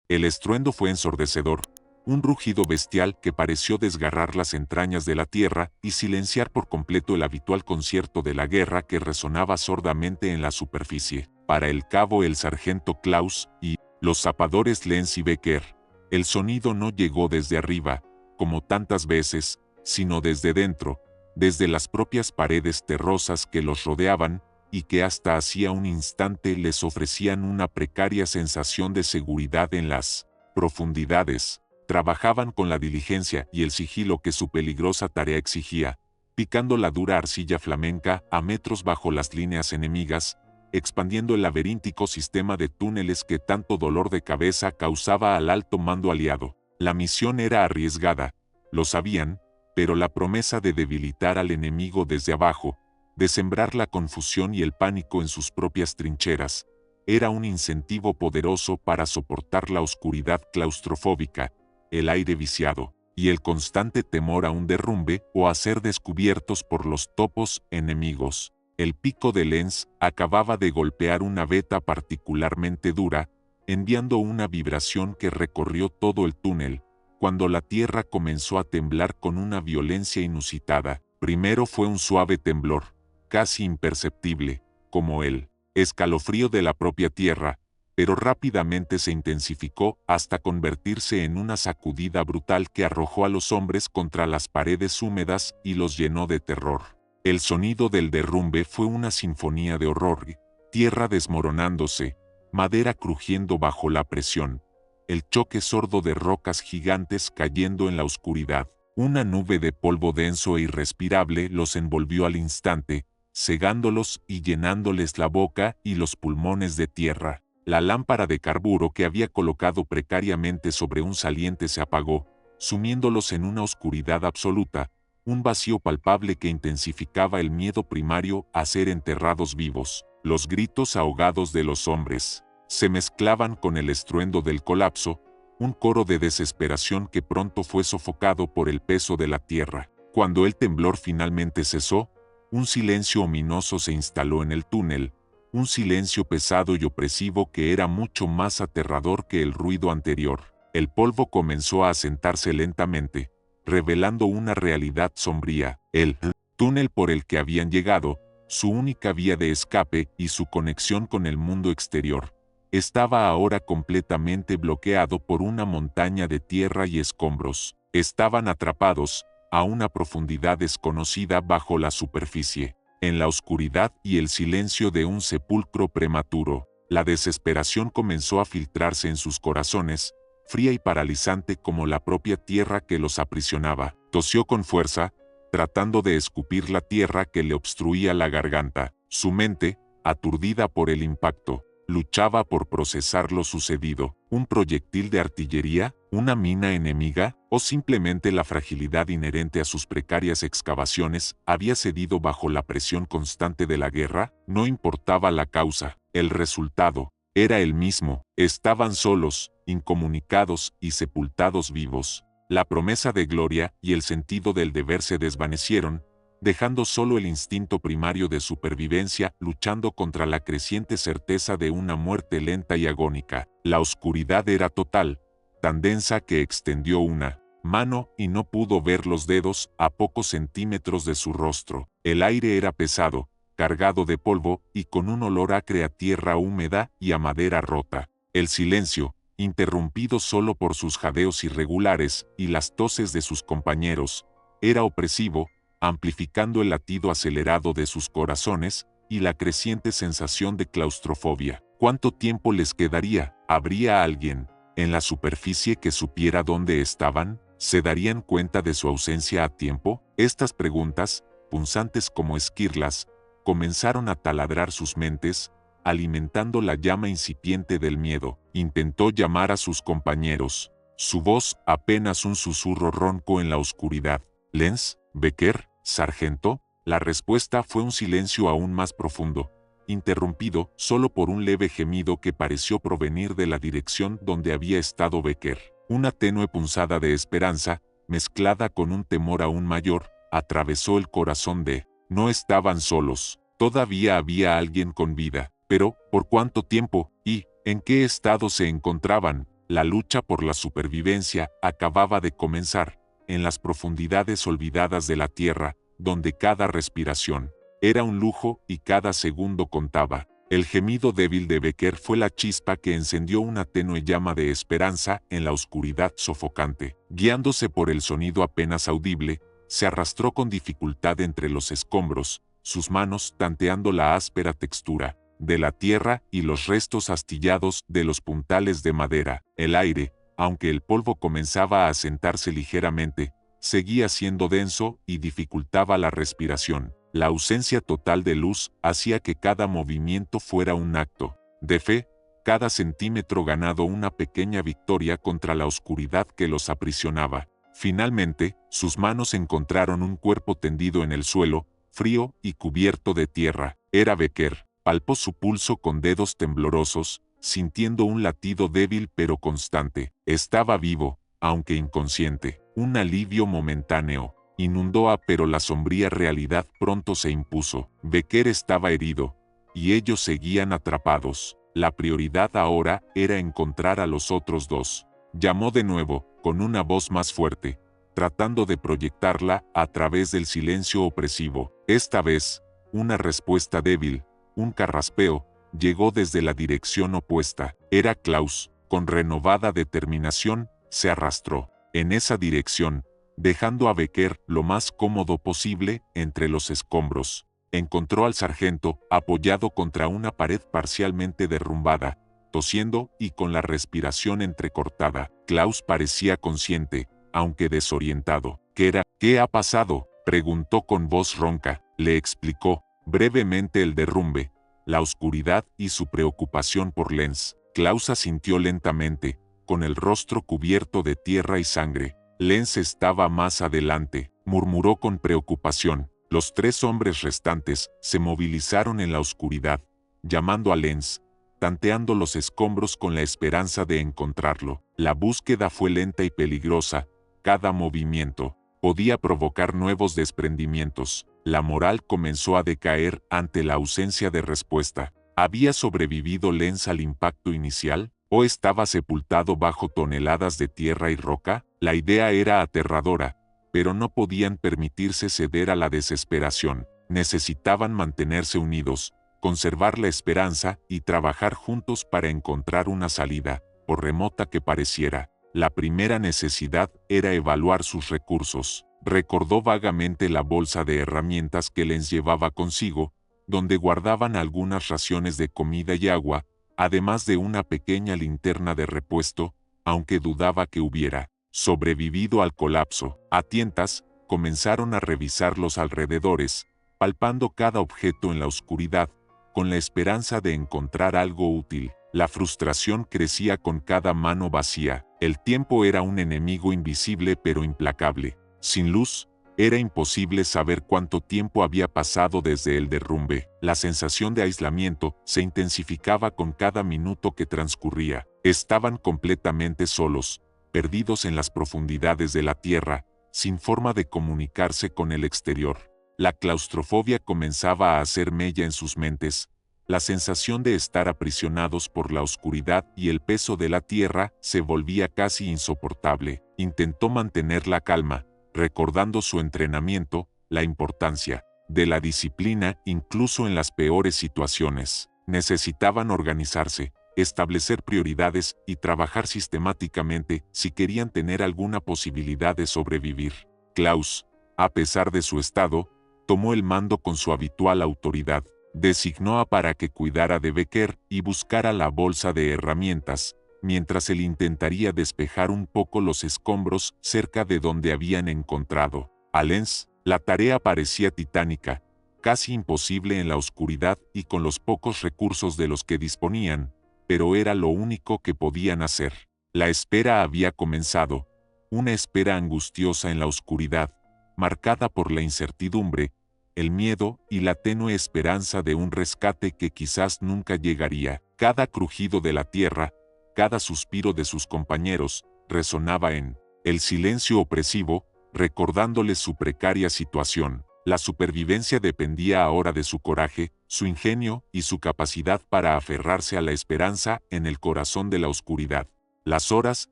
El estruendo fue ensordecedor, un rugido bestial que pareció desgarrar las entrañas de la tierra y silenciar por completo el habitual concierto de la guerra que resonaba sordamente en la superficie. Para el cabo el sargento Klaus y los zapadores Lenz y Becker, el sonido no llegó desde arriba, como tantas veces, sino desde dentro, desde las propias paredes terrosas que los rodeaban y que hasta hacía un instante les ofrecían una precaria sensación de seguridad en las profundidades. Trabajaban con la diligencia y el sigilo que su peligrosa tarea exigía, picando la dura arcilla flamenca a metros bajo las líneas enemigas, expandiendo el laberíntico sistema de túneles que tanto dolor de cabeza causaba al alto mando aliado. La misión era arriesgada, lo sabían, pero la promesa de debilitar al enemigo desde abajo, de sembrar la confusión y el pánico en sus propias trincheras, era un incentivo poderoso para soportar la oscuridad claustrofóbica, el aire viciado, y el constante temor a un derrumbe o a ser descubiertos por los topos enemigos. El pico de Lenz acababa de golpear una veta particularmente dura, enviando una vibración que recorrió todo el túnel, cuando la tierra comenzó a temblar con una violencia inusitada. Primero fue un suave temblor, casi imperceptible, como el escalofrío de la propia tierra, pero rápidamente se intensificó hasta convertirse en una sacudida brutal que arrojó a los hombres contra las paredes húmedas y los llenó de terror. El sonido del derrumbe fue una sinfonía de horror, tierra desmoronándose, madera crujiendo bajo la presión, el choque sordo de rocas gigantes cayendo en la oscuridad. Una nube de polvo denso e irrespirable los envolvió al instante, cegándolos y llenándoles la boca y los pulmones de tierra. La lámpara de carburo que había colocado precariamente sobre un saliente se apagó, sumiéndolos en una oscuridad absoluta, un vacío palpable que intensificaba el miedo primario a ser enterrados vivos. Los gritos ahogados de los hombres se mezclaban con el estruendo del colapso, un coro de desesperación que pronto fue sofocado por el peso de la tierra. Cuando el temblor finalmente cesó, un silencio ominoso se instaló en el túnel, un silencio pesado y opresivo que era mucho más aterrador que el ruido anterior. El polvo comenzó a asentarse lentamente, revelando una realidad sombría. El túnel por el que habían llegado, su única vía de escape y su conexión con el mundo exterior, estaba ahora completamente bloqueado por una montaña de tierra y escombros. Estaban atrapados, a una profundidad desconocida bajo la superficie, en la oscuridad y el silencio de un sepulcro prematuro. La desesperación comenzó a filtrarse en sus corazones, fría y paralizante como la propia tierra que los aprisionaba. Tosió con fuerza, tratando de escupir la tierra que le obstruía la garganta. Su mente, aturdida por el impacto, luchaba por procesar lo sucedido. ¿Un proyectil de artillería? ¿Una mina enemiga? ¿O simplemente la fragilidad inherente a sus precarias excavaciones había cedido bajo la presión constante de la guerra? No importaba la causa, el resultado era el mismo. Estaban solos, incomunicados y sepultados vivos. La promesa de gloria y el sentido del deber se desvanecieron, dejando solo el instinto primario de supervivencia luchando contra la creciente certeza de una muerte lenta y agónica. La oscuridad era total, tan densa que extendió una mano y no pudo ver los dedos a pocos centímetros de su rostro. El aire era pesado, cargado de polvo y con un olor acre a tierra húmeda y a madera rota. El silencio, interrumpido solo por sus jadeos irregulares y las toses de sus compañeros, era opresivo, amplificando el latido acelerado de sus corazones y la creciente sensación de claustrofobia. ¿Cuánto tiempo les quedaría? ¿Habría alguien en la superficie que supiera dónde estaban? ¿Se darían cuenta de su ausencia a tiempo? Estas preguntas, punzantes como esquirlas, comenzaron a taladrar sus mentes, alimentando la llama incipiente del miedo. Intentó llamar a sus compañeros. Su voz, apenas un susurro ronco en la oscuridad. ¿Lenz? ¿Becker? ¿Sargento? La respuesta fue un silencio aún más profundo, interrumpido solo por un leve gemido que pareció provenir de la dirección donde había estado Becker. Una tenue punzada de esperanza, mezclada con un temor aún mayor, atravesó el corazón de. No estaban solos, todavía había alguien con vida, pero ¿por cuánto tiempo y en qué estado se encontraban? La lucha por la supervivencia acababa de comenzar, en las profundidades olvidadas de la tierra, donde cada respiración era un lujo y cada segundo contaba. El gemido débil de Becker fue la chispa que encendió una tenue llama de esperanza en la oscuridad sofocante. Guiándose por el sonido apenas audible, se arrastró con dificultad entre los escombros, sus manos tanteando la áspera textura de la tierra y los restos astillados de los puntales de madera. El aire, aunque el polvo comenzaba a asentarse ligeramente, seguía siendo denso y dificultaba la respiración. La ausencia total de luz hacía que cada movimiento fuera un acto de fe, cada centímetro ganado una pequeña victoria contra la oscuridad que los aprisionaba. Finalmente, sus manos encontraron un cuerpo tendido en el suelo, frío y cubierto de tierra. Era Becker. Palpó su pulso con dedos temblorosos, sintiendo un latido débil pero constante. Estaba vivo, aunque inconsciente. Un alivio momentáneo inundó pero la sombría realidad pronto se impuso. Becker estaba herido, y ellos seguían atrapados. La prioridad ahora era encontrar a los otros dos. Llamó de nuevo, con una voz más fuerte, tratando de proyectarla a través del silencio opresivo. Esta vez, una respuesta débil, un carraspeo, llegó desde la dirección opuesta. Era Klaus. Con renovada determinación, se arrastró en esa dirección, dejando a Becker lo más cómodo posible entre los escombros. Encontró al sargento apoyado contra una pared parcialmente derrumbada, tosiendo y con la respiración entrecortada. Klaus parecía consciente, aunque desorientado. ¿Qué ha pasado?, preguntó con voz ronca. Le explicó brevemente el derrumbe, la oscuridad y su preocupación por Lenz. Klaus asintió lentamente, con el rostro cubierto de tierra y sangre. Lenz estaba más adelante, murmuró con preocupación. Los tres hombres restantes se movilizaron en la oscuridad, llamando a Lenz, tanteando los escombros con la esperanza de encontrarlo. La búsqueda fue lenta y peligrosa. Cada movimiento podía provocar nuevos desprendimientos. La moral comenzó a decaer ante la ausencia de respuesta. ¿Había sobrevivido Lenz al impacto inicial? ¿O estaba sepultado bajo toneladas de tierra y roca? La idea era aterradora, pero no podían permitirse ceder a la desesperación. Necesitaban mantenerse unidos, conservar la esperanza y trabajar juntos para encontrar una salida, por remota que pareciera. La primera necesidad era evaluar sus recursos. Recordó vagamente la bolsa de herramientas que Lenz llevaba consigo, donde guardaban algunas raciones de comida y agua, además de una pequeña linterna de repuesto, aunque dudaba que hubiera sobrevivido al colapso. A tientas, comenzaron a revisar los alrededores, palpando cada objeto en la oscuridad, con la esperanza de encontrar algo útil. La frustración crecía con cada mano vacía. El tiempo era un enemigo invisible pero implacable. Sin luz, era imposible saber cuánto tiempo había pasado desde el derrumbe. La sensación de aislamiento se intensificaba con cada minuto que transcurría. Estaban completamente solos, perdidos en las profundidades de la tierra, sin forma de comunicarse con el exterior. La claustrofobia comenzaba a hacer mella en sus mentes. La sensación de estar aprisionados por la oscuridad y el peso de la tierra se volvía casi insoportable. Intentó mantener la calma, recordando su entrenamiento, la importancia de la disciplina incluso en las peores situaciones. Necesitaban organizarse, establecer prioridades y trabajar sistemáticamente si querían tener alguna posibilidad de sobrevivir. Klaus, a pesar de su estado, tomó el mando con su habitual autoridad. Designó a para que cuidara de Becker y buscara la bolsa de herramientas, mientras él intentaría despejar un poco los escombros cerca de donde habían encontrado a Lenz. La tarea parecía titánica, casi imposible en la oscuridad y con los pocos recursos de los que disponían, pero era lo único que podían hacer. La espera había comenzado, una espera angustiosa en la oscuridad, marcada por la incertidumbre, el miedo y la tenue esperanza de un rescate que quizás nunca llegaría. Cada crujido de la tierra, cada suspiro de sus compañeros, resonaba en el silencio opresivo, recordándoles su precaria situación. La supervivencia dependía ahora de su coraje, su ingenio y su capacidad para aferrarse a la esperanza en el corazón de la oscuridad. Las horas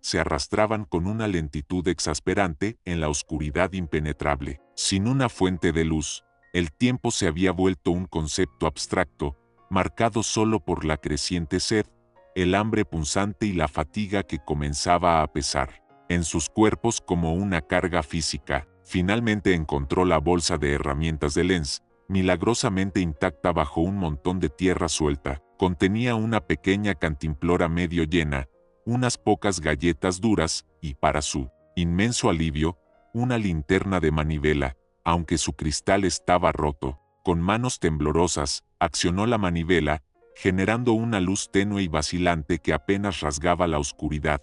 se arrastraban con una lentitud exasperante en la oscuridad impenetrable. Sin una fuente de luz, el tiempo se había vuelto un concepto abstracto, marcado solo por la creciente sed, el hambre punzante y la fatiga que comenzaba a pesar en sus cuerpos como una carga física. Finalmente encontró la bolsa de herramientas de Lenz, milagrosamente intacta bajo un montón de tierra suelta. Contenía una pequeña cantimplora medio llena, unas pocas galletas duras y, para su inmenso alivio, una linterna de manivela, aunque su cristal estaba roto. Con manos temblorosas, accionó la manivela, generando una luz tenue y vacilante que apenas rasgaba la oscuridad,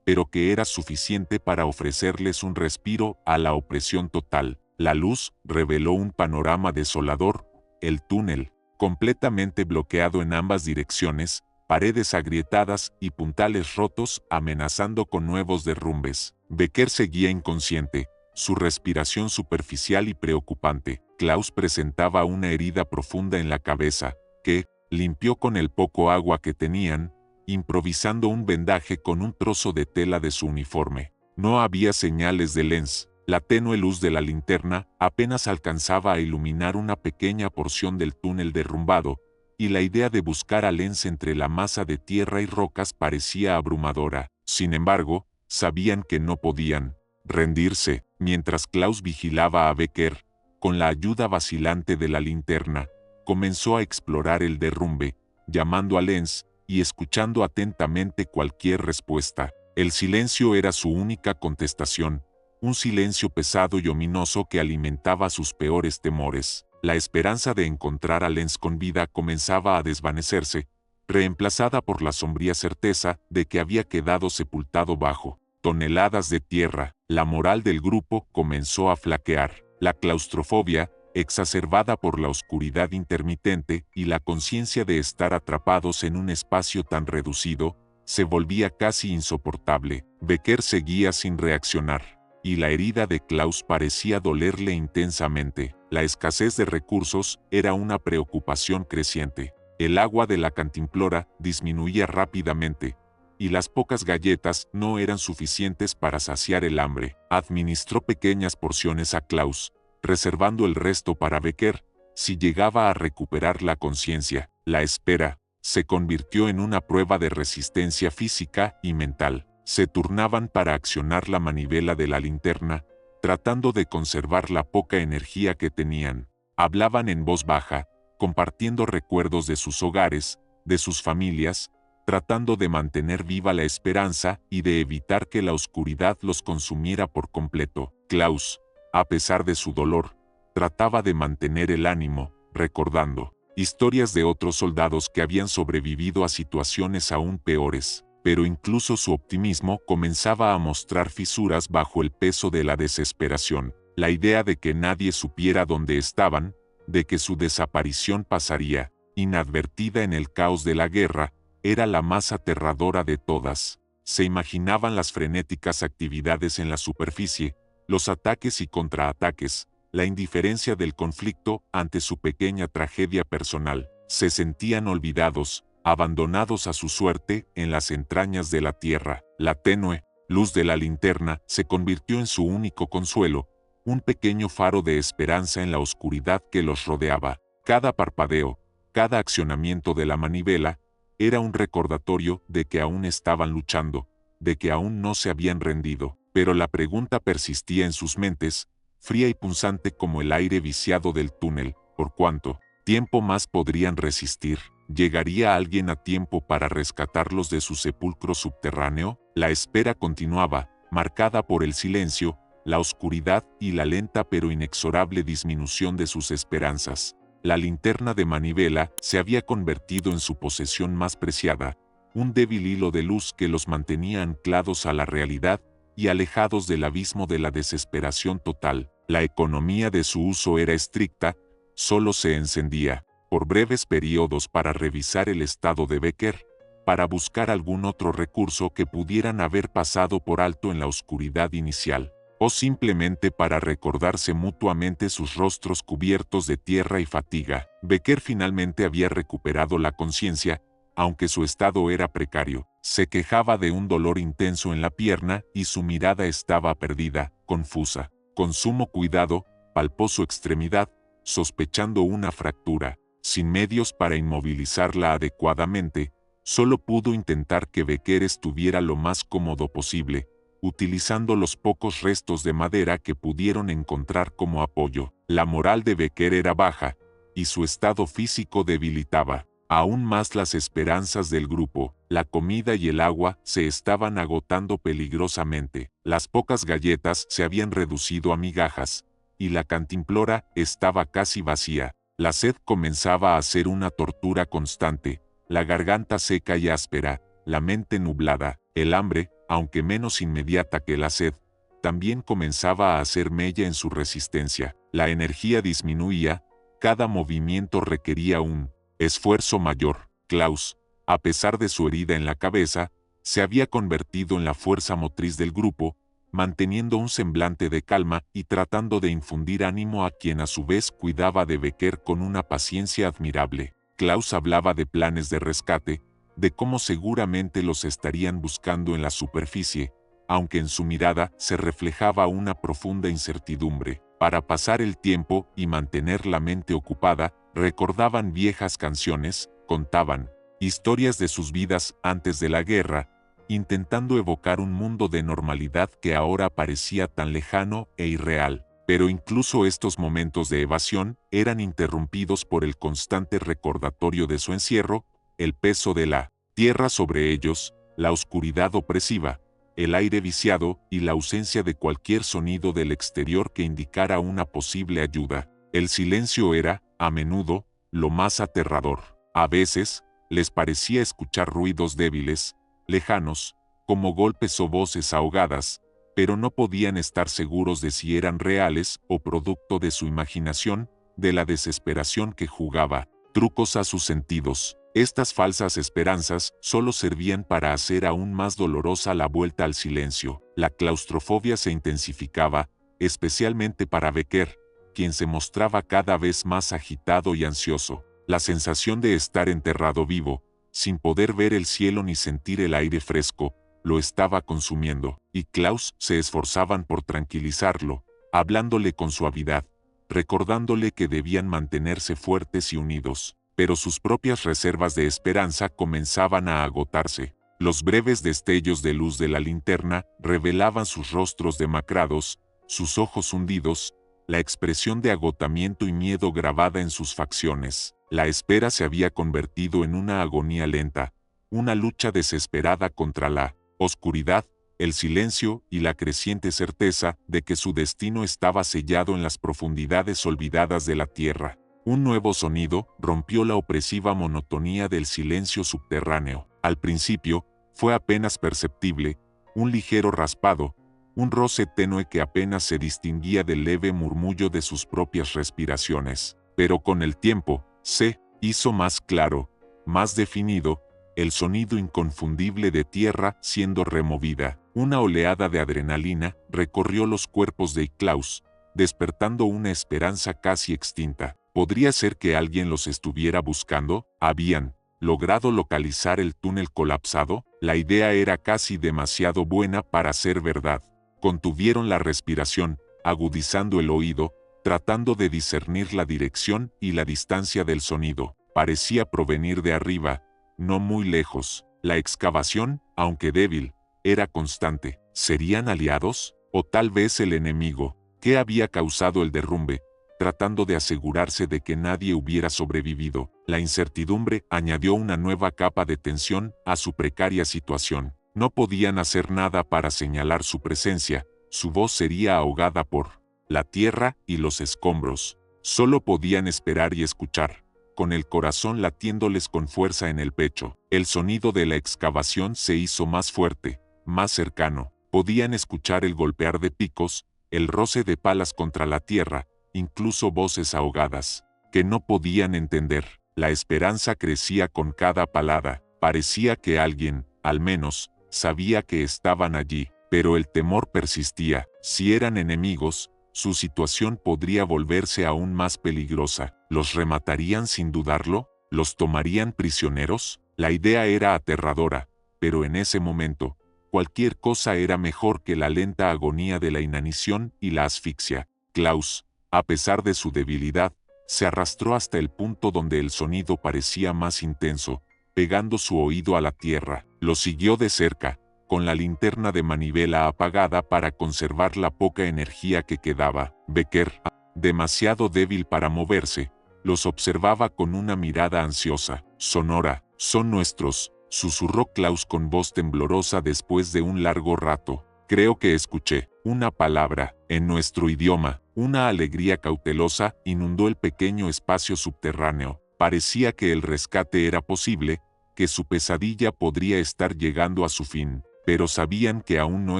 pero que era suficiente para ofrecerles un respiro a la opresión total. La luz reveló un panorama desolador, el túnel, completamente bloqueado en ambas direcciones, paredes agrietadas y puntales rotos amenazando con nuevos derrumbes. Becker seguía inconsciente, su respiración superficial y preocupante. Klaus presentaba una herida profunda en la cabeza, que limpió con el poco agua que tenían, improvisando un vendaje con un trozo de tela de su uniforme. No había señales de Lenz. La tenue luz de la linterna apenas alcanzaba a iluminar una pequeña porción del túnel derrumbado, y la idea de buscar a Lenz entre la masa de tierra y rocas parecía abrumadora. Sin embargo, sabían que no podían rendirse. Mientras Klaus vigilaba a Becker, con la ayuda vacilante de la linterna, comenzó a explorar el derrumbe, llamando a Lenz y escuchando atentamente cualquier respuesta. El silencio era su única contestación, un silencio pesado y ominoso que alimentaba sus peores temores. La esperanza de encontrar a Lenz con vida comenzaba a desvanecerse, reemplazada por la sombría certeza de que había quedado sepultado bajo toneladas de tierra. La moral del grupo comenzó a flaquear. La claustrofobia, exacerbada por la oscuridad intermitente y la conciencia de estar atrapados en un espacio tan reducido, se volvía casi insoportable. Becker seguía sin reaccionar, y la herida de Klaus parecía dolerle intensamente. La escasez de recursos era una preocupación creciente. El agua de la cantimplora disminuía rápidamente, y las pocas galletas no eran suficientes para saciar el hambre. Administró pequeñas porciones a Klaus, reservando el resto para Becker, si llegaba a recuperar la conciencia. La espera se convirtió en una prueba de resistencia física y mental. Se turnaban para accionar la manivela de la linterna, tratando de conservar la poca energía que tenían. Hablaban en voz baja, compartiendo recuerdos de sus hogares, de sus familias, tratando de mantener viva la esperanza y de evitar que la oscuridad los consumiera por completo. Klaus, a pesar de su dolor, trataba de mantener el ánimo, recordando historias de otros soldados que habían sobrevivido a situaciones aún peores, pero incluso su optimismo comenzaba a mostrar fisuras bajo el peso de la desesperación. La idea de que nadie supiera dónde estaban, de que su desaparición pasaría inadvertida en el caos de la guerra, era la más aterradora de todas. Se imaginaban las frenéticas actividades en la superficie, los ataques y contraataques, la indiferencia del conflicto ante su pequeña tragedia personal. Se sentían olvidados, abandonados a su suerte en las entrañas de la tierra. La tenue luz de la linterna se convirtió en su único consuelo, un pequeño faro de esperanza en la oscuridad que los rodeaba. Cada parpadeo, cada accionamiento de la manivela, era un recordatorio de que aún estaban luchando, de que aún no se habían rendido. Pero la pregunta persistía en sus mentes, fría y punzante como el aire viciado del túnel. ¿Por cuánto tiempo más podrían resistir? ¿Llegaría alguien a tiempo para rescatarlos de su sepulcro subterráneo? La espera continuaba, marcada por el silencio, la oscuridad y la lenta pero inexorable disminución de sus esperanzas. La linterna de manivela se había convertido en su posesión más preciada, un débil hilo de luz que los mantenía anclados a la realidad y alejados del abismo de la desesperación total. La economía de su uso era estricta, solo se encendía por breves periodos para revisar el estado de Becker, para buscar algún otro recurso que pudieran haber pasado por alto en la oscuridad inicial, o simplemente para recordarse mutuamente sus rostros cubiertos de tierra y fatiga. Becker finalmente había recuperado la conciencia, aunque su estado era precario. Se quejaba de un dolor intenso en la pierna y su mirada estaba perdida, confusa. Con sumo cuidado, palpó su extremidad, sospechando una fractura. Sin medios para inmovilizarla adecuadamente, solo pudo intentar que Becker estuviera lo más cómodo posible, utilizando los pocos restos de madera que pudieron encontrar como apoyo. La moral de Becker era baja, y su estado físico debilitaba aún más las esperanzas del grupo. La comida y el agua se estaban agotando peligrosamente. Las pocas galletas se habían reducido a migajas, y la cantimplora estaba casi vacía. La sed comenzaba a ser una tortura constante, la garganta seca y áspera, la mente nublada. El hambre, aunque menos inmediata que la sed, también comenzaba a hacer mella en su resistencia. La energía disminuía, cada movimiento requería un esfuerzo mayor. Klaus, a pesar de su herida en la cabeza, se había convertido en la fuerza motriz del grupo, manteniendo un semblante de calma y tratando de infundir ánimo a quien a su vez cuidaba de Becker con una paciencia admirable. Klaus hablaba de planes de rescate, de cómo seguramente los estarían buscando en la superficie, aunque en su mirada se reflejaba una profunda incertidumbre. Para pasar el tiempo y mantener la mente ocupada, recordaban viejas canciones, contaban historias de sus vidas antes de la guerra, intentando evocar un mundo de normalidad que ahora parecía tan lejano e irreal. Pero incluso estos momentos de evasión eran interrumpidos por el constante recordatorio de su encierro, el peso de la tierra sobre ellos, la oscuridad opresiva, el aire viciado y la ausencia de cualquier sonido del exterior que indicara una posible ayuda. El silencio era, a menudo, lo más aterrador. A veces, les parecía escuchar ruidos débiles, lejanos, como golpes o voces ahogadas, pero no podían estar seguros de si eran reales o producto de su imaginación, de la desesperación que jugaba trucos a sus sentidos. Estas falsas esperanzas solo servían para hacer aún más dolorosa la vuelta al silencio. La claustrofobia se intensificaba, especialmente para Becker, quien se mostraba cada vez más agitado y ansioso. La sensación de estar enterrado vivo, sin poder ver el cielo ni sentir el aire fresco, lo estaba consumiendo, y Klaus se esforzaban por tranquilizarlo, hablándole con suavidad, recordándole que debían mantenerse fuertes y unidos. Pero sus propias reservas de esperanza comenzaban a agotarse. Los breves destellos de luz de la linterna revelaban sus rostros demacrados, sus ojos hundidos, la expresión de agotamiento y miedo grabada en sus facciones. La espera se había convertido en una agonía lenta, una lucha desesperada contra la oscuridad, el silencio y la creciente certeza de que su destino estaba sellado en las profundidades olvidadas de la tierra. Un nuevo sonido rompió la opresiva monotonía del silencio subterráneo. Al principio, fue apenas perceptible, un ligero raspado, un roce tenue que apenas se distinguía del leve murmullo de sus propias respiraciones. Pero con el tiempo, se hizo más claro, más definido, el sonido inconfundible de tierra siendo removida. Una oleada de adrenalina recorrió los cuerpos de Klaus, despertando una esperanza casi extinta. ¿Podría ser que alguien los estuviera buscando? ¿Habían logrado localizar el túnel colapsado? La idea era casi demasiado buena para ser verdad. Contuvieron la respiración, agudizando el oído, tratando de discernir la dirección y la distancia del sonido. Parecía provenir de arriba, no muy lejos. La excavación, aunque débil, era constante. ¿Serían aliados? ¿O tal vez el enemigo? ¿Qué había causado el derrumbe? Tratando de asegurarse de que nadie hubiera sobrevivido, la incertidumbre añadió una nueva capa de tensión a su precaria situación. No podían hacer nada para señalar su presencia, su voz sería ahogada por la tierra y los escombros. Solo podían esperar y escuchar, con el corazón latiéndoles con fuerza en el pecho. El sonido de la excavación se hizo más fuerte, más cercano. Podían escuchar el golpear de picos, el roce de palas contra la tierra, incluso voces ahogadas, que no podían entender. La esperanza crecía con cada palabra. Parecía que alguien, al menos, sabía que estaban allí, pero el temor persistía. Si eran enemigos, su situación podría volverse aún más peligrosa. ¿Los rematarían sin dudarlo? ¿Los tomarían prisioneros? La idea era aterradora, pero en ese momento, cualquier cosa era mejor que la lenta agonía de la inanición y la asfixia. Klaus, a pesar de su debilidad, se arrastró hasta el punto donde el sonido parecía más intenso, pegando su oído a la tierra. Lo siguió de cerca, con la linterna de manivela apagada para conservar la poca energía que quedaba. Becker, demasiado débil para moverse, los observaba con una mirada ansiosa. Sonora, son nuestros, susurró Klaus con voz temblorosa después de un largo rato. Creo que escuché una palabra en nuestro idioma. Una alegría cautelosa inundó el pequeño espacio subterráneo. Parecía que el rescate era posible, que su pesadilla podría estar llegando a su fin, pero sabían que aún no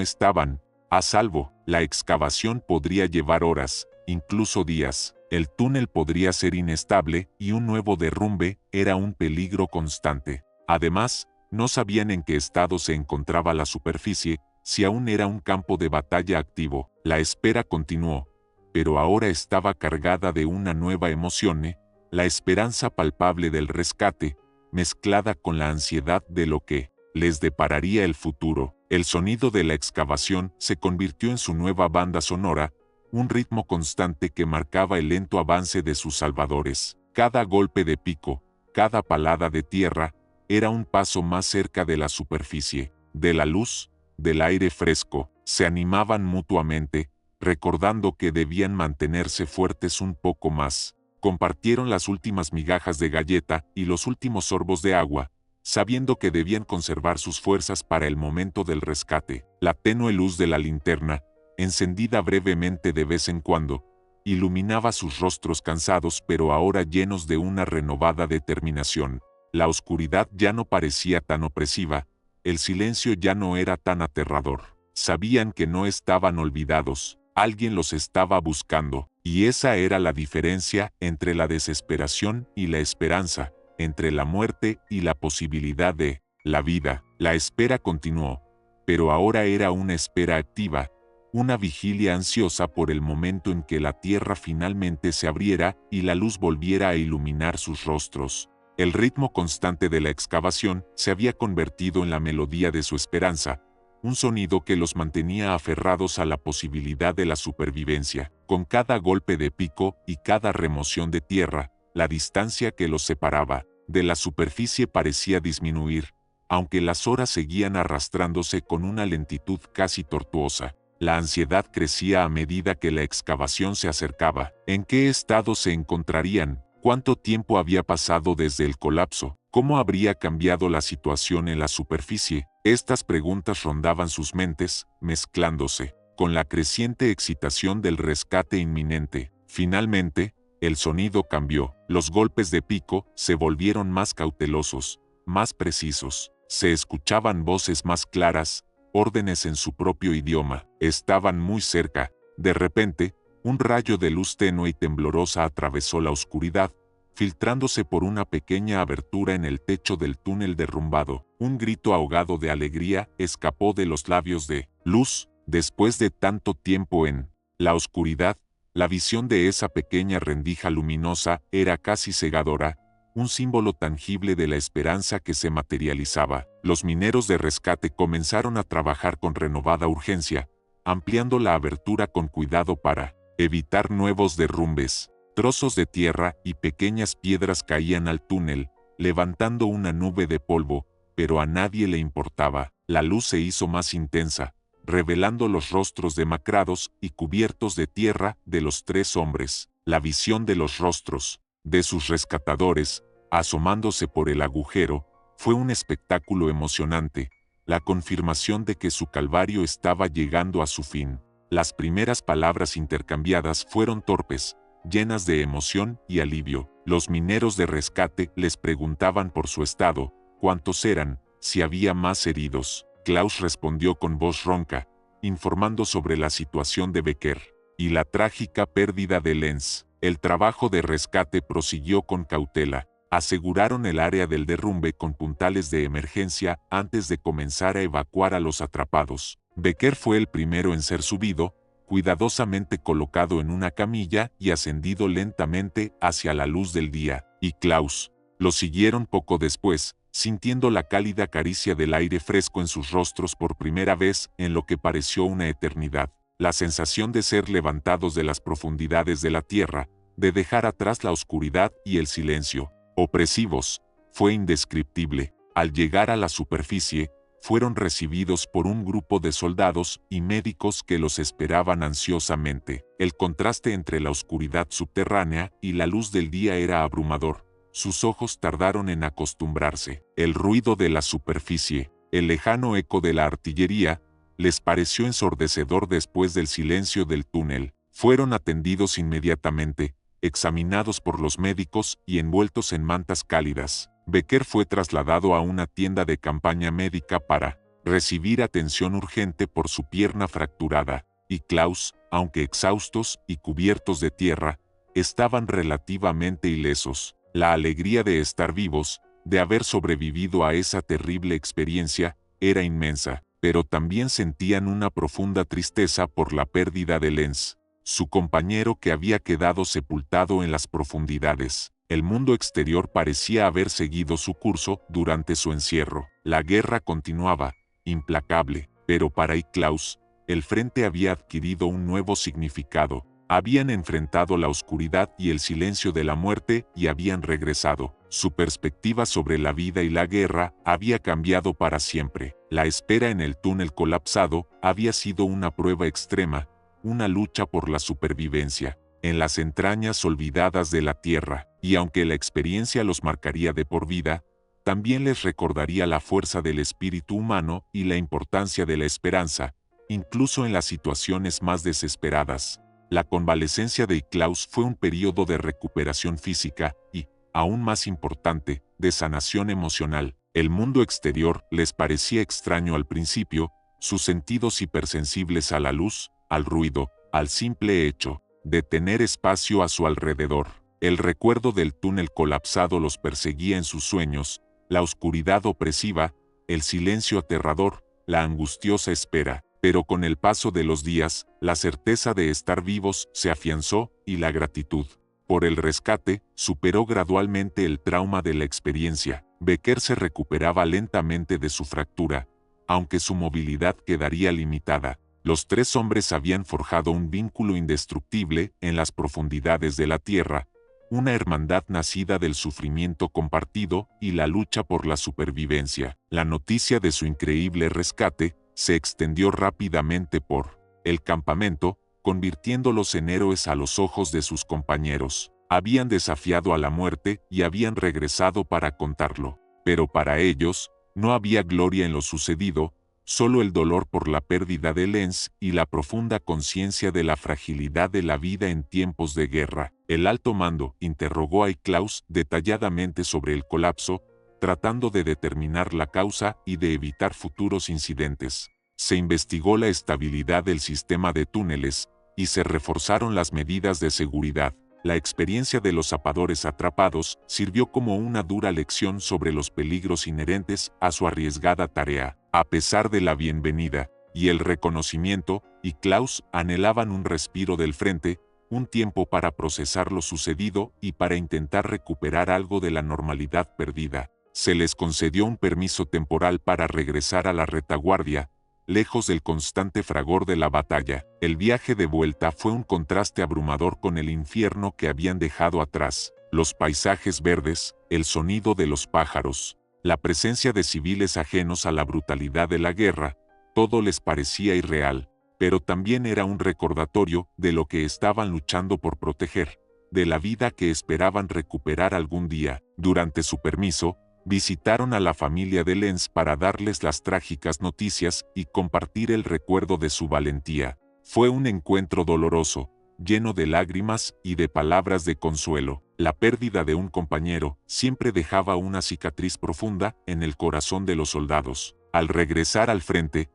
estaban a salvo. La excavación podría llevar horas, incluso días. El túnel podría ser inestable y un nuevo derrumbe era un peligro constante. Además, no sabían en qué estado se encontraba la superficie, si aún era un campo de batalla activo. La espera continuó, pero ahora estaba cargada de una nueva emoción, la esperanza palpable del rescate, mezclada con la ansiedad de lo que les depararía el futuro. El sonido de la excavación se convirtió en su nueva banda sonora, un ritmo constante que marcaba el lento avance de sus salvadores. Cada golpe de pico, cada palada de tierra, era un paso más cerca de la superficie, de la luz, del aire fresco. Se animaban mutuamente, recordando que debían mantenerse fuertes un poco más. Compartieron las últimas migajas de galleta y los últimos sorbos de agua, sabiendo que debían conservar sus fuerzas para el momento del rescate. La tenue luz de la linterna, encendida brevemente de vez en cuando, iluminaba sus rostros cansados pero ahora llenos de una renovada determinación. La oscuridad ya no parecía tan opresiva, el silencio ya no era tan aterrador. Sabían que no estaban olvidados, alguien los estaba buscando, y esa era la diferencia entre la desesperación y la esperanza, entre la muerte y la posibilidad de la vida. La espera continuó, pero ahora era una espera activa, una vigilia ansiosa por el momento en que la tierra finalmente se abriera y la luz volviera a iluminar sus rostros. El ritmo constante de la excavación se había convertido en la melodía de su esperanza, un sonido que los mantenía aferrados a la posibilidad de la supervivencia. Con cada golpe de pico y cada remoción de tierra, la distancia que los separaba de la superficie parecía disminuir, aunque las horas seguían arrastrándose con una lentitud casi tortuosa. La ansiedad crecía a medida que la excavación se acercaba. ¿En qué estado se encontrarían? ¿Cuánto tiempo había pasado desde el colapso? ¿Cómo habría cambiado la situación en la superficie? Estas preguntas rondaban sus mentes, mezclándose con la creciente excitación del rescate inminente. Finalmente, el sonido cambió. Los golpes de pico se volvieron más cautelosos, más precisos. Se escuchaban voces más claras, órdenes en su propio idioma. Estaban muy cerca. De repente, un rayo de luz tenue y temblorosa atravesó la oscuridad, filtrándose por una pequeña abertura en el techo del túnel derrumbado. Un grito ahogado de alegría escapó de los labios de Luz. Después de tanto tiempo en la oscuridad, la visión de esa pequeña rendija luminosa era casi cegadora, un símbolo tangible de la esperanza que se materializaba. Los mineros de rescate comenzaron a trabajar con renovada urgencia, ampliando la abertura con cuidado para evitar nuevos derrumbes. Trozos de tierra y pequeñas piedras caían al túnel, levantando una nube de polvo, pero a nadie le importaba. La luz se hizo más intensa, revelando los rostros demacrados y cubiertos de tierra de los tres hombres. La visión de los rostros de sus rescatadores, asomándose por el agujero, fue un espectáculo emocionante, la confirmación de que su calvario estaba llegando a su fin. Las primeras palabras intercambiadas fueron torpes, llenas de emoción y alivio. Los mineros de rescate les preguntaban por su estado, cuántos eran, si había más heridos. Klaus respondió con voz ronca, informando sobre la situación de Becker y la trágica pérdida de Lenz. El trabajo de rescate prosiguió con cautela. Aseguraron el área del derrumbe con puntales de emergencia antes de comenzar a evacuar a los atrapados. Becker fue el primero en ser subido, cuidadosamente colocado en una camilla y ascendido lentamente hacia la luz del día, y Klaus lo siguieron poco después, sintiendo la cálida caricia del aire fresco en sus rostros por primera vez en lo que pareció una eternidad. La sensación de ser levantados de las profundidades de la tierra, de dejar atrás la oscuridad y el silencio, opresivos, fue indescriptible. Al llegar a la superficie, fueron recibidos por un grupo de soldados y médicos que los esperaban ansiosamente. El contraste entre la oscuridad subterránea y la luz del día era abrumador. Sus ojos tardaron en acostumbrarse. El ruido de la superficie, el lejano eco de la artillería, les pareció ensordecedor después del silencio del túnel. Fueron atendidos inmediatamente, examinados por los médicos y envueltos en mantas cálidas. Becker fue trasladado a una tienda de campaña médica para recibir atención urgente por su pierna fracturada, y Klaus, aunque exhaustos y cubiertos de tierra, estaban relativamente ilesos. La alegría de estar vivos, de haber sobrevivido a esa terrible experiencia, era inmensa, pero también sentían una profunda tristeza por la pérdida de Lenz, su compañero que había quedado sepultado en las profundidades. El mundo exterior parecía haber seguido su curso durante su encierro. La guerra continuaba, implacable, pero para Klaus, el frente había adquirido un nuevo significado. Habían enfrentado la oscuridad y el silencio de la muerte y habían regresado. Su perspectiva sobre la vida y la guerra había cambiado para siempre. La espera en el túnel colapsado había sido una prueba extrema, una lucha por la supervivencia, en las entrañas olvidadas de la tierra, y aunque la experiencia los marcaría de por vida, también les recordaría la fuerza del espíritu humano y la importancia de la esperanza, incluso en las situaciones más desesperadas. La convalecencia de Klaus fue un periodo de recuperación física y, aún más importante, de sanación emocional. El mundo exterior les parecía extraño al principio, sus sentidos hipersensibles a la luz, al ruido, al simple hecho de tener espacio a su alrededor. El recuerdo del túnel colapsado los perseguía en sus sueños, la oscuridad opresiva, el silencio aterrador, la angustiosa espera. Pero con el paso de los días, la certeza de estar vivos se afianzó y la gratitud por el rescate superó gradualmente el trauma de la experiencia. Becker se recuperaba lentamente de su fractura, aunque su movilidad quedaría limitada. Los tres hombres habían forjado un vínculo indestructible en las profundidades de la tierra, una hermandad nacida del sufrimiento compartido y la lucha por la supervivencia. La noticia de su increíble rescate se extendió rápidamente por el campamento, convirtiéndolos en héroes a los ojos de sus compañeros. Habían desafiado a la muerte y habían regresado para contarlo. Pero para ellos, no había gloria en lo sucedido, solo el dolor por la pérdida de Lenz y la profunda conciencia de la fragilidad de la vida en tiempos de guerra. El alto mando interrogó a Klaus detalladamente sobre el colapso, tratando de determinar la causa y de evitar futuros incidentes. Se investigó la estabilidad del sistema de túneles, y se reforzaron las medidas de seguridad. La experiencia de los zapadores atrapados sirvió como una dura lección sobre los peligros inherentes a su arriesgada tarea. A pesar de la bienvenida y el reconocimiento, Klaus anhelaban un respiro del frente, un tiempo para procesar lo sucedido y para intentar recuperar algo de la normalidad perdida. Se les concedió un permiso temporal para regresar a la retaguardia, lejos del constante fragor de la batalla. El viaje de vuelta fue un contraste abrumador con el infierno que habían dejado atrás. Los paisajes verdes, el sonido de los pájaros, la presencia de civiles ajenos a la brutalidad de la guerra, todo les parecía irreal, pero también era un recordatorio de lo que estaban luchando por proteger, de la vida que esperaban recuperar algún día. Durante su permiso, visitaron a la familia de Lenz para darles las trágicas noticias y compartir el recuerdo de su valentía. Fue un encuentro doloroso, lleno de lágrimas y de palabras de consuelo. La pérdida de un compañero siempre dejaba una cicatriz profunda en el corazón de los soldados. Al regresar al frente,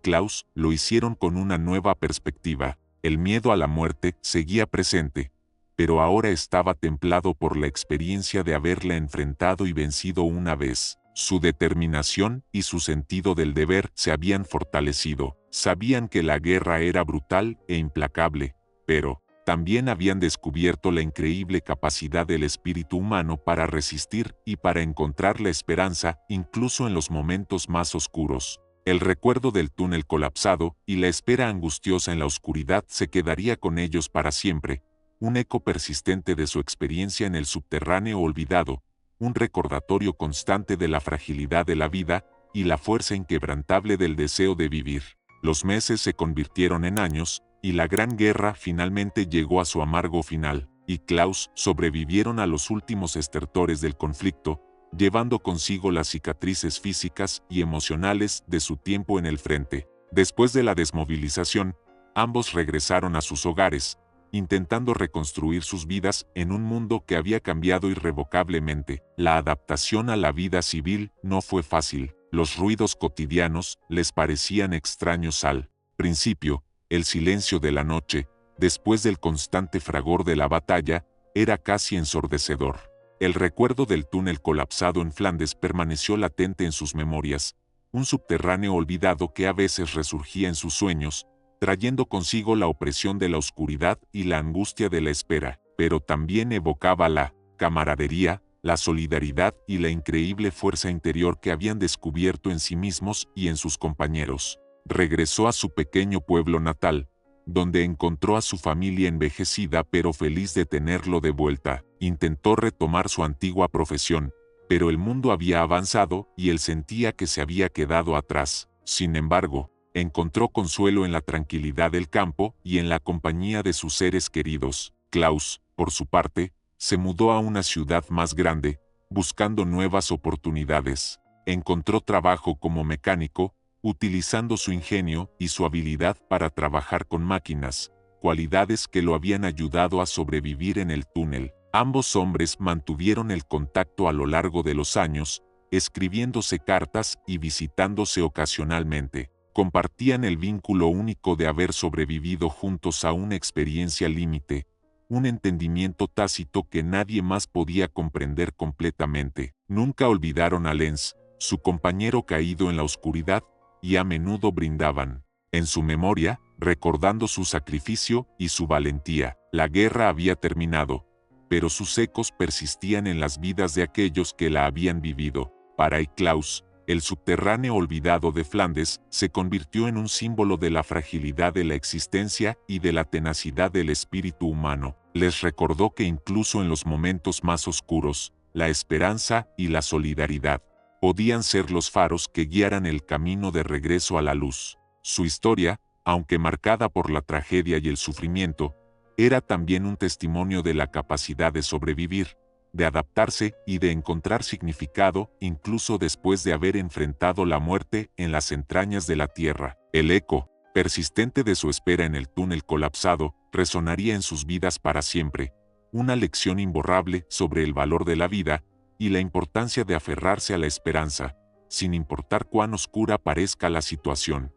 Klaus lo hicieron con una nueva perspectiva. El miedo a la muerte seguía presente, pero ahora estaba templado por la experiencia de haberla enfrentado y vencido una vez. Su determinación y su sentido del deber se habían fortalecido. Sabían que la guerra era brutal e implacable, pero también habían descubierto la increíble capacidad del espíritu humano para resistir y para encontrar la esperanza incluso en los momentos más oscuros. El recuerdo del túnel colapsado y la espera angustiosa en la oscuridad se quedaría con ellos para siempre, un eco persistente de su experiencia en el subterráneo olvidado, un recordatorio constante de la fragilidad de la vida y la fuerza inquebrantable del deseo de vivir. Los meses se convirtieron en años, y la Gran Guerra finalmente llegó a su amargo final, y Klaus sobrevivieron a los últimos estertores del conflicto, llevando consigo las cicatrices físicas y emocionales de su tiempo en el frente. Después de la desmovilización, ambos regresaron a sus hogares, intentando reconstruir sus vidas en un mundo que había cambiado irrevocablemente. La adaptación a la vida civil no fue fácil. Los ruidos cotidianos les parecían extraños al principio. El silencio de la noche, después del constante fragor de la batalla, era casi ensordecedor. El recuerdo del túnel colapsado en Flandes permaneció latente en sus memorias, un subterráneo olvidado que a veces resurgía en sus sueños, trayendo consigo la opresión de la oscuridad y la angustia de la espera, pero también evocaba la camaradería, la solidaridad y la increíble fuerza interior que habían descubierto en sí mismos y en sus compañeros. Regresó a su pequeño pueblo natal, donde encontró a su familia envejecida pero feliz de tenerlo de vuelta. Intentó retomar su antigua profesión, pero el mundo había avanzado y él sentía que se había quedado atrás. Sin embargo, encontró consuelo en la tranquilidad del campo y en la compañía de sus seres queridos. Klaus, por su parte, se mudó a una ciudad más grande, buscando nuevas oportunidades. Encontró trabajo como mecánico, utilizando su ingenio y su habilidad para trabajar con máquinas, cualidades que lo habían ayudado a sobrevivir en el túnel. Ambos hombres mantuvieron el contacto a lo largo de los años, escribiéndose cartas y visitándose ocasionalmente. Compartían el vínculo único de haber sobrevivido juntos a una experiencia límite, un entendimiento tácito que nadie más podía comprender completamente. Nunca olvidaron a Lenz, su compañero caído en la oscuridad, y a menudo brindaban en su memoria, recordando su sacrificio y su valentía. La guerra había terminado, pero sus ecos persistían en las vidas de aquellos que la habían vivido. Para Klaus, el subterráneo olvidado de Flandes se convirtió en un símbolo de la fragilidad de la existencia y de la tenacidad del espíritu humano. Les recordó que incluso en los momentos más oscuros, la esperanza y la solidaridad podían ser los faros que guiaran el camino de regreso a la luz. Su historia, aunque marcada por la tragedia y el sufrimiento, era también un testimonio de la capacidad de sobrevivir, de adaptarse y de encontrar significado incluso después de haber enfrentado la muerte en las entrañas de la tierra. El eco persistente de su espera en el túnel colapsado resonaría en sus vidas para siempre, una lección imborrable sobre el valor de la vida y la importancia de aferrarse a la esperanza, sin importar cuán oscura parezca la situación.